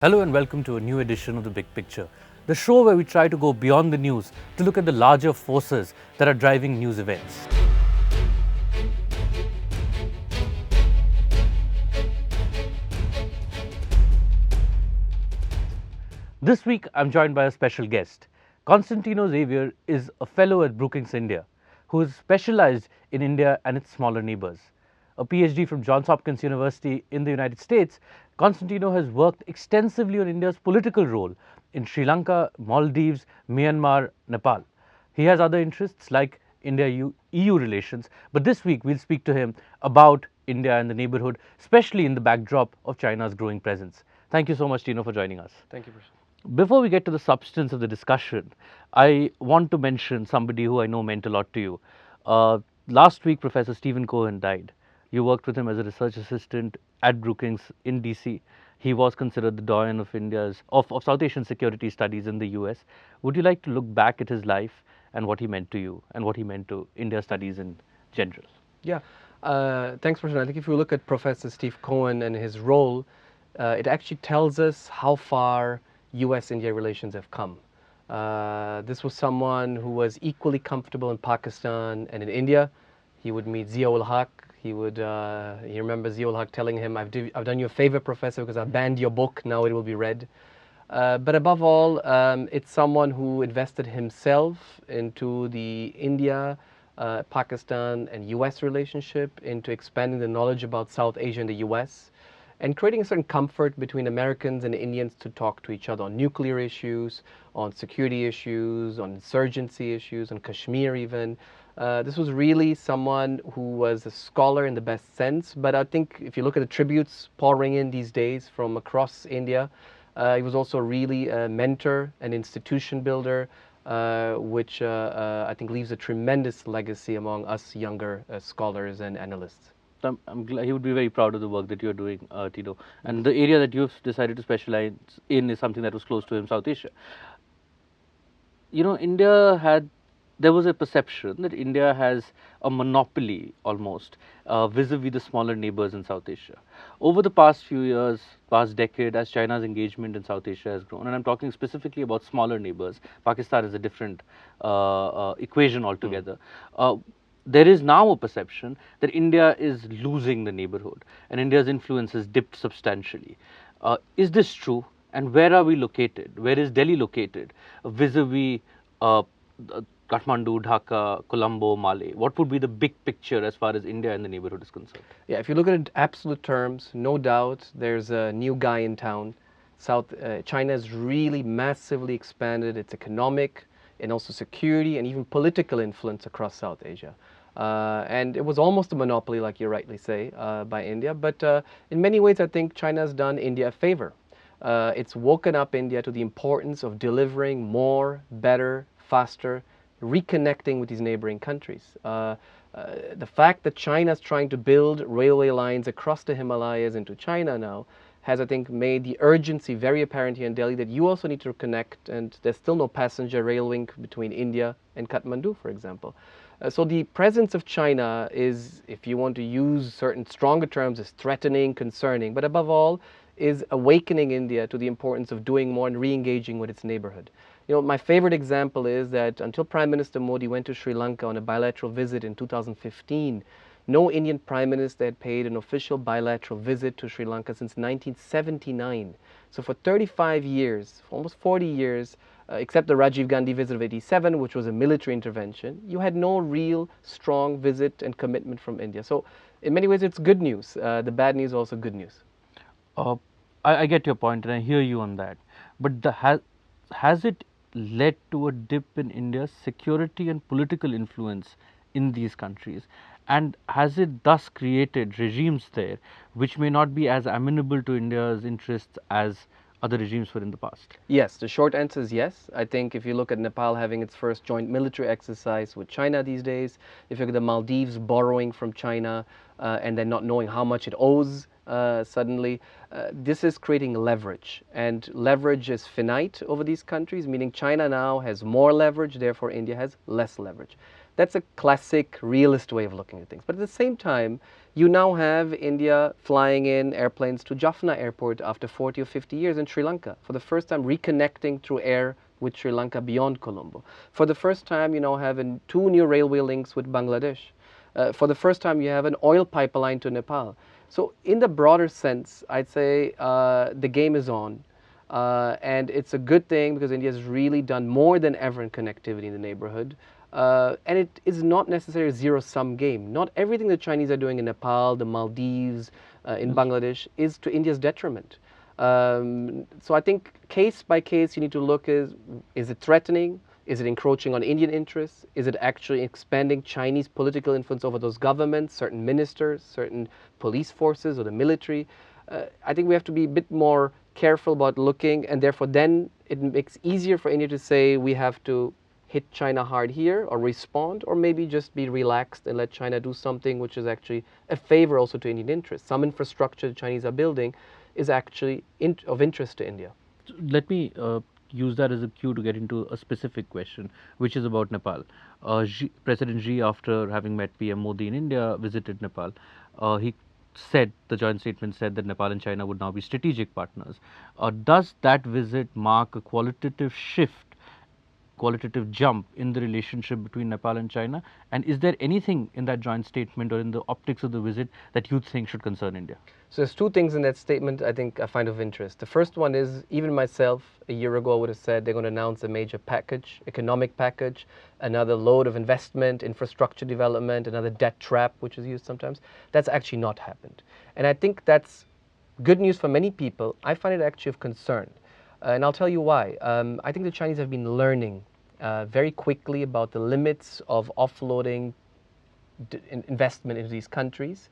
Hello and welcome to a new edition of The Big Picture, the show where we try to go beyond the news to look at the larger forces that are driving news events. This week, I'm joined by a special guest. Constantino Xavier is a fellow at Brookings India who is specialized in India and its smaller neighbors. A PhD from Johns Hopkins University in the United States, Constantino has worked extensively on India's political role in Sri Lanka, Maldives, Myanmar, Nepal. He has other interests like India-EU relations, but this week we'll speak to him about India and the neighborhood, especially in the backdrop of China's growing presence. Thank you so much, Tino, for joining us. Thank you, Prashant. Before we get to the substance of the discussion, I want to mention somebody who I know meant a lot to you. Last week, Professor Stephen Cohen died. You worked with him as a research assistant at Brookings in DC. He was considered the doyen of of South Asian security studies in the US. Would you like to look back at his life and what he meant to you and what he meant to India studies in general? Yeah, thanks, Prashant. I think if we look at Professor Steve Cohen and his role, it actually tells us how far US-India relations have come. This was someone who was equally comfortable in Pakistan and in India. He would meet Zia-ul Haq. He remembers Zia-ul Haq telling him, I've done you a favor, Professor, because I've banned your book, now it will be read. But above all, it's someone who invested himself into the India, Pakistan and US relationship, into expanding the knowledge about South Asia and the US, and creating a certain comfort between Americans and Indians to talk to each other on nuclear issues, on security issues, on insurgency issues, on Kashmir even. This was really someone who was a scholar in the best sense, but I think if you look at the tributes pouring in these days from across India, he was also really a mentor, an institution builder, which I think leaves a tremendous legacy among us younger scholars and analysts. I'm glad he would be very proud of the work that you're doing, Tito. And the area that you've decided to specialize in is something that was close to him, South Asia. You know, there was a perception that India has a monopoly almost vis-a-vis the smaller neighbors in South Asia. Over the past few years, past decade, as China's engagement in South Asia has grown, and I'm talking specifically about smaller neighbors, Pakistan is a different equation altogether. There is now a perception that India is losing the neighborhood and India's influence has dipped substantially. Is this true? And where are we located? Where is Delhi located vis-a-vis Kathmandu, Dhaka, Colombo, Male? What would be the big picture as far as India and the neighborhood is concerned? Yeah, if you look at it in absolute terms, no doubt there's a new guy in town. China has really massively expanded its economic and also security and even political influence across South Asia. And it was almost a monopoly, like you rightly say, by India. But in many ways, I think China has done India a favor. It's woken up India to the importance of delivering more, better, faster, reconnecting with these neighboring countries. The fact that China is trying to build railway lines across the Himalayas into China now has, I think, made the urgency very apparent here in Delhi that you also need to connect, and there's still no passenger rail link between India and Kathmandu, for example. So the presence of China is, if you want to use certain stronger terms, is threatening, concerning, but above all, is awakening India to the importance of doing more and re-engaging with its neighborhood. You know, my favorite example is that until Prime Minister Modi went to Sri Lanka on a bilateral visit in 2015, no Indian Prime Minister had paid an official bilateral visit to Sri Lanka since 1979. So for 35 years, for almost 40 years, except the Rajiv Gandhi visit of 87, which was a military intervention, you had no real strong visit and commitment from India. So in many ways, it's good news. The bad news is also good news. I get your point and I hear you on that. But has it led to a dip in India's security and political influence in these countries? And has it thus created regimes there which may not be as amenable to India's interests as other regimes were in the past? Yes, the short answer is yes. I think if you look at Nepal having its first joint military exercise with China these days, if you look at the Maldives borrowing from China and then not knowing how much it owes suddenly, this is creating leverage. And leverage is finite over these countries, meaning China now has more leverage, therefore India has less leverage. That's a classic realist way of looking at things. But at the same time, You now have India flying in airplanes to Jaffna airport after 40 or 50 years in Sri Lanka, for the first time reconnecting through air with Sri Lanka beyond Colombo. For the first time, you now have two new railway links with Bangladesh. For the first time, you have an oil pipeline to Nepal. So in the broader sense, I'd say the game is on. And it's a good thing because India has really done more than ever in connectivity in the neighborhood. And it is not necessarily a zero-sum game. Not everything the Chinese are doing in Nepal, the Maldives, in Bangladesh is to India's detriment. So I think case by case you need to look is it threatening? Is it encroaching on Indian interests? Is it actually expanding Chinese political influence over those governments, certain ministers, certain police forces or the military? I think we have to be a bit more careful about looking, and therefore then it makes easier for India to say we have to hit China hard here or respond, or maybe just be relaxed and let China do something which is actually a favor also to Indian interests. Some infrastructure the Chinese are building is actually of interest to India. Let me use that as a cue to get into a specific question, which is about Nepal. President Xi, after having met PM Modi in India, visited Nepal. He said, the joint statement said that Nepal and China would now be strategic partners. Does that visit mark a qualitative shift, qualitative jump in the relationship between Nepal and China? And is there anything in that joint statement or in the optics of the visit that you think should concern India? So there's two things in that statement I think I find of interest. The first one is, even myself, a year ago, I would have said they're going to announce a major package, economic package, another load of investment, infrastructure development, another debt trap, which is used sometimes. That's actually not happened. And I think that's good news for many people. I find it actually of concern. And I'll tell you why. I think the Chinese have been learning very quickly about the limits of offloading investment into these countries.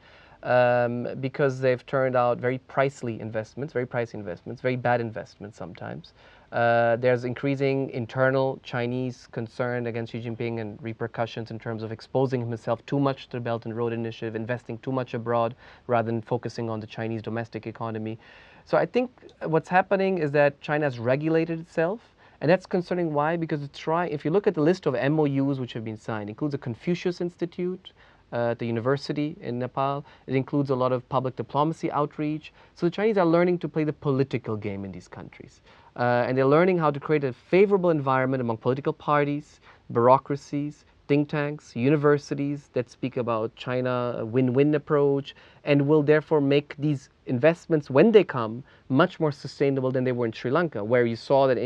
Because they've turned out very pricey investments, very bad investments sometimes. There's increasing internal Chinese concern against Xi Jinping and repercussions in terms of exposing himself too much to the Belt and Road Initiative, investing too much abroad rather than focusing on the Chinese domestic economy. So I think what's happening is that China has regulated itself. And that's concerning. Why? Because if you look at the list of MOUs which have been signed, it includes a Confucius Institute, at the university in Nepal. It includes a lot of public diplomacy outreach. So the Chinese are learning to play the political game in these countries. And they're learning how to create a favorable environment among political parties, bureaucracies, think tanks, universities that speak about China, a win-win approach, and will therefore make these investments, when they come, much more sustainable than they were in Sri Lanka, where you saw that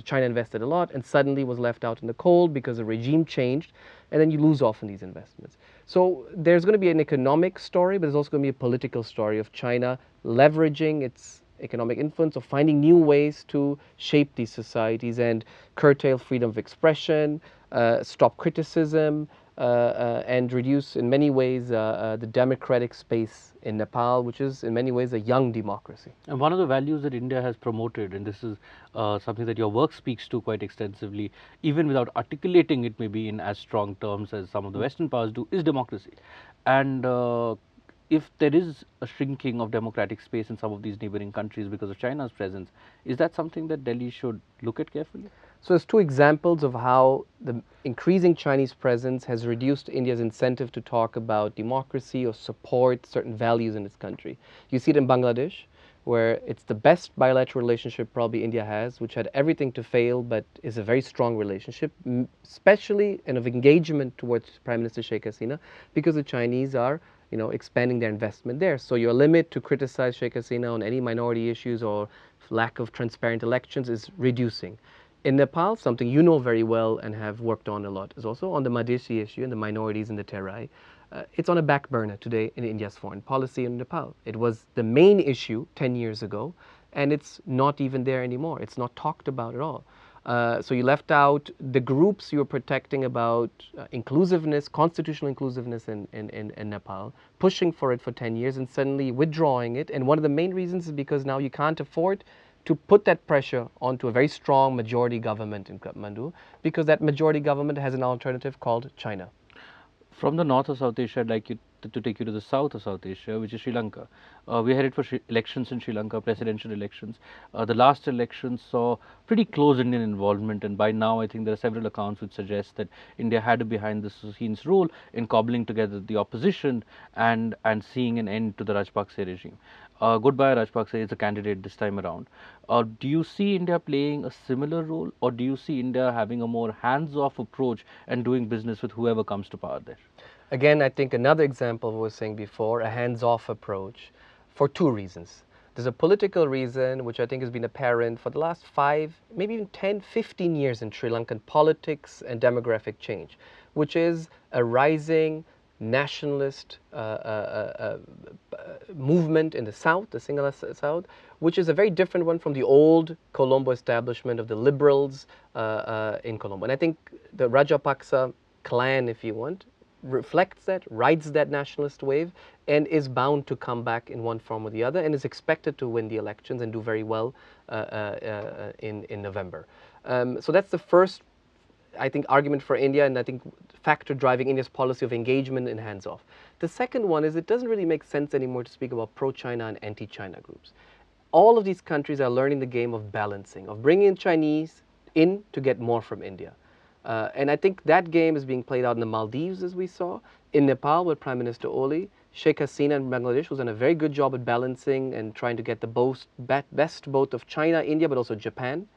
China invested a lot and suddenly was left out in the cold because the regime changed, and then you lose off on these investments. So there's going to be an economic story, but there's also going to be a political story of China leveraging its economic influence, or finding new ways to shape these societies and curtail freedom of expression, stop criticism, and reduce in many ways the democratic space in Nepal, which is in many ways a young democracy. And one of the values that India has promoted, and this is something that your work speaks to quite extensively, even without articulating it maybe in as strong terms as some of the Western powers do, is democracy. And if there is a shrinking of democratic space in some of these neighboring countries because of China's presence, is that something that Delhi should look at carefully? So there's two examples of how the increasing Chinese presence has reduced India's incentive to talk about democracy or support certain values in its country. You see it in Bangladesh, where it's the best bilateral relationship probably India has, which had everything to fail, but is a very strong relationship, especially and of engagement towards Prime Minister Sheikh Hasina, because the Chinese are expanding their investment there. So your limit to criticize Sheikh Hasina on any minority issues or lack of transparent elections is reducing. In Nepal, something you know very well and have worked on a lot is also on the Madhesi issue and the minorities in the Terai. It's on a back burner today in India's foreign policy in Nepal. It was the main issue 10 years ago, and it's not even there anymore. It's not talked about at all. So you left out the groups you were protecting about inclusiveness, constitutional inclusiveness in Nepal, pushing for it for 10 years and suddenly withdrawing it. And one of the main reasons is because now you can't afford to put that pressure onto a very strong majority government in Kathmandu, because that majority government has an alternative called China. From the North or South Asia, I'd like you to take you to the south of South Asia, which is Sri Lanka. We're headed for elections in Sri Lanka, presidential elections. The last election saw pretty close Indian involvement, and by now I think there are several accounts which suggest that India had a behind the scenes role in cobbling together the opposition and seeing an end to the Rajpaksa regime. Goodbye Rajpaksa is a candidate this time around. Do you see India playing a similar role, or do you see India having a more hands-off approach and doing business with whoever comes to power there? Again, I think another example of what I was saying before, a hands-off approach, for two reasons. There's a political reason, which I think has been apparent for the last 5, maybe even 10, 15 years in Sri Lankan politics and demographic change, which is a rising nationalist movement in the south, the Sinhala south, which is a very different one from the old Colombo establishment of the liberals in Colombo. And I think the Rajapaksa clan, if you want, reflects that, rides that nationalist wave, and is bound to come back in one form or the other, and is expected to win the elections and do very well in November. So that's the first, I think, argument for India, and I think factor driving India's policy of engagement and hands-off. The second one is it doesn't really make sense anymore to speak about pro-China and anti-China groups. All of these countries are learning the game of balancing, of bringing Chinese in to get more from India. And I think that game is being played out in the Maldives, as we saw, in Nepal with Prime Minister Oli. Sheikh Hasina in Bangladesh who's done a very good job at balancing and trying to get the best both of China, India, but also Japan.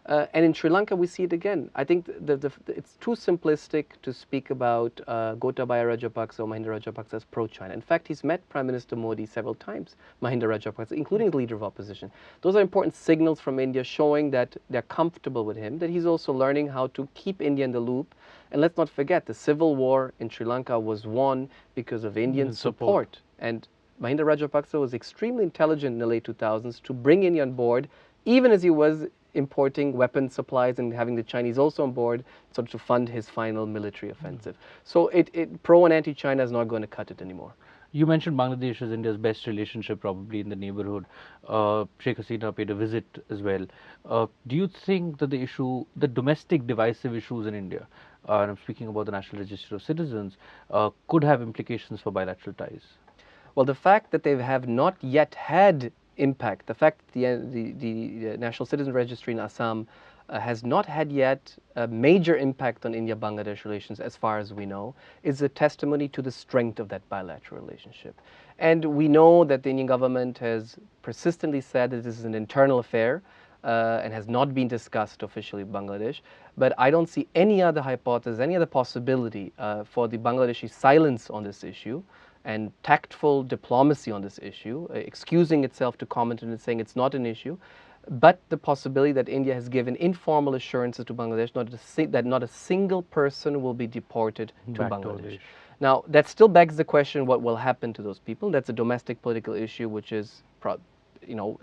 And in Sri Lanka, we see it again. I think it's too simplistic to speak about Gotabaya Rajapaksa or Mahinda Rajapaksa as pro-China. In fact, he's met Prime Minister Modi several times, Mahinda Rajapaksa, including the leader of opposition. Those are important signals from India showing that they're comfortable with him, that he's also learning how to keep India in the loop. And let's not forget, the civil war in Sri Lanka was won because of Indian support. And Mahinda Rajapaksa was extremely intelligent in the late 2000s to bring India on board, even as he was importing weapon supplies and having the Chinese also on board sort of to fund his final military offensive. So pro and anti-China is not going to cut it anymore. You mentioned Bangladesh as India's best relationship probably in the neighborhood. Sheikh Hasina paid a visit as well. Do you think that the domestic divisive issues in India, and I'm speaking about the National Register of Citizens, could have implications for bilateral ties? Well, the fact that they have not yet had impact, the fact that the National Citizen Registry in Assam has not had yet a major impact on India-Bangladesh relations as far as we know, is a testimony to the strength of that bilateral relationship. And we know that the Indian government has persistently said that this is an internal affair and has not been discussed officially with Bangladesh. But I don't see any other hypothesis, any other possibility for the Bangladeshi silence on this issue and tactful diplomacy on this issue, excusing itself to comment and saying it's not an issue, but the possibility that India has given informal assurances to Bangladesh that not a single person will be deported to Bangladesh. Now, that still begs the question, what will happen to those people? That's a domestic political issue, which is,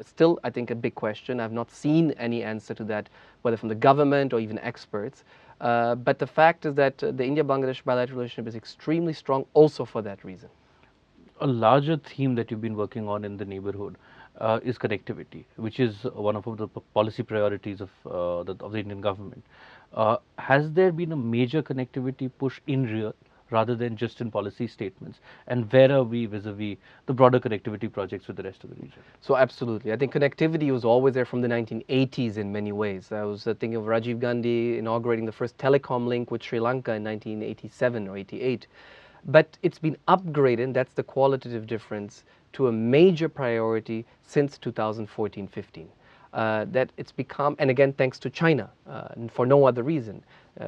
still, I think, a big question. I've not seen any answer to that, whether from the government or even experts. But the fact is that the India-Bangladesh bilateral relationship is extremely strong also for that reason. A larger theme that you've been working on in the neighborhood is connectivity, which is one of the policy priorities of the Indian government. Has there been a major connectivity push in real rather than just in policy statements? And where are we vis-a-vis the broader connectivity projects with the rest of the region? So absolutely. I think connectivity was always there from the 1980s in many ways. I was thinking of Rajiv Gandhi inaugurating the first telecom link with Sri Lanka in 1987 or 88. But it's been upgraded, and that's the qualitative difference, to a major priority since 2014-15. That it's become, and again, thanks to China, and for no other reason.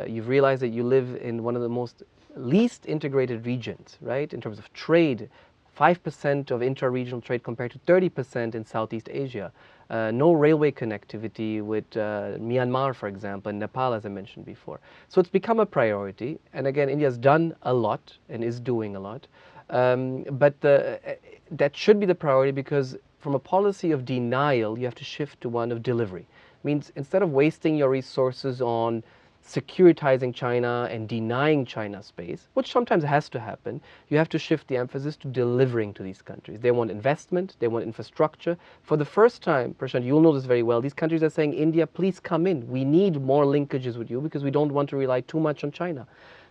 You've realized that you live in one of the least integrated regions, right, in terms of trade. 5% of intra-regional trade compared to 30% in Southeast Asia. No railway connectivity with Myanmar, for example, and Nepal, as I mentioned before. So it's become a priority. And again, India's done a lot and is doing a lot. But that should be the priority, because from a policy of denial, you have to shift to one of delivery. It means instead of wasting your resources on securitizing China and denying China space, which sometimes has to happen, you have to shift the emphasis to delivering to these countries. They want investment, they want infrastructure. For the first time, Prashant, you'll know this very well, these countries are saying, India, please come in. We need more linkages with you because we don't want to rely too much on China.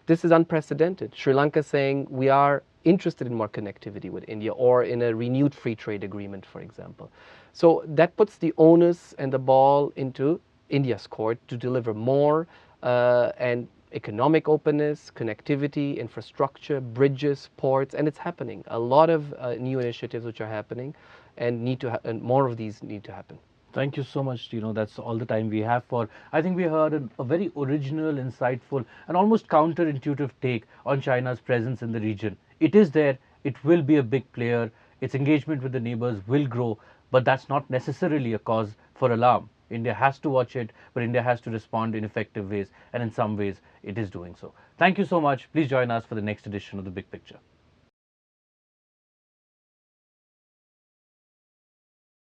this is unprecedented. Sri Lanka saying we are interested in more connectivity with India or in a renewed free trade agreement, for example. So that puts the onus and the ball into India's court to deliver more and economic openness, connectivity, infrastructure, bridges, ports, and it's happening. A lot of new initiatives which are happening and and more of these need to happen. Thank you so much. That's all the time we have for. I think we heard a very original, insightful, and almost counterintuitive take on China's presence in the region. It is there. It will be a big player. Its engagement with the neighbors will grow, but that's not necessarily a cause for alarm. India has to watch it, but India has to respond in effective ways, and in some ways, it is doing so. Thank you so much. Please join us for the next edition of The Big Picture.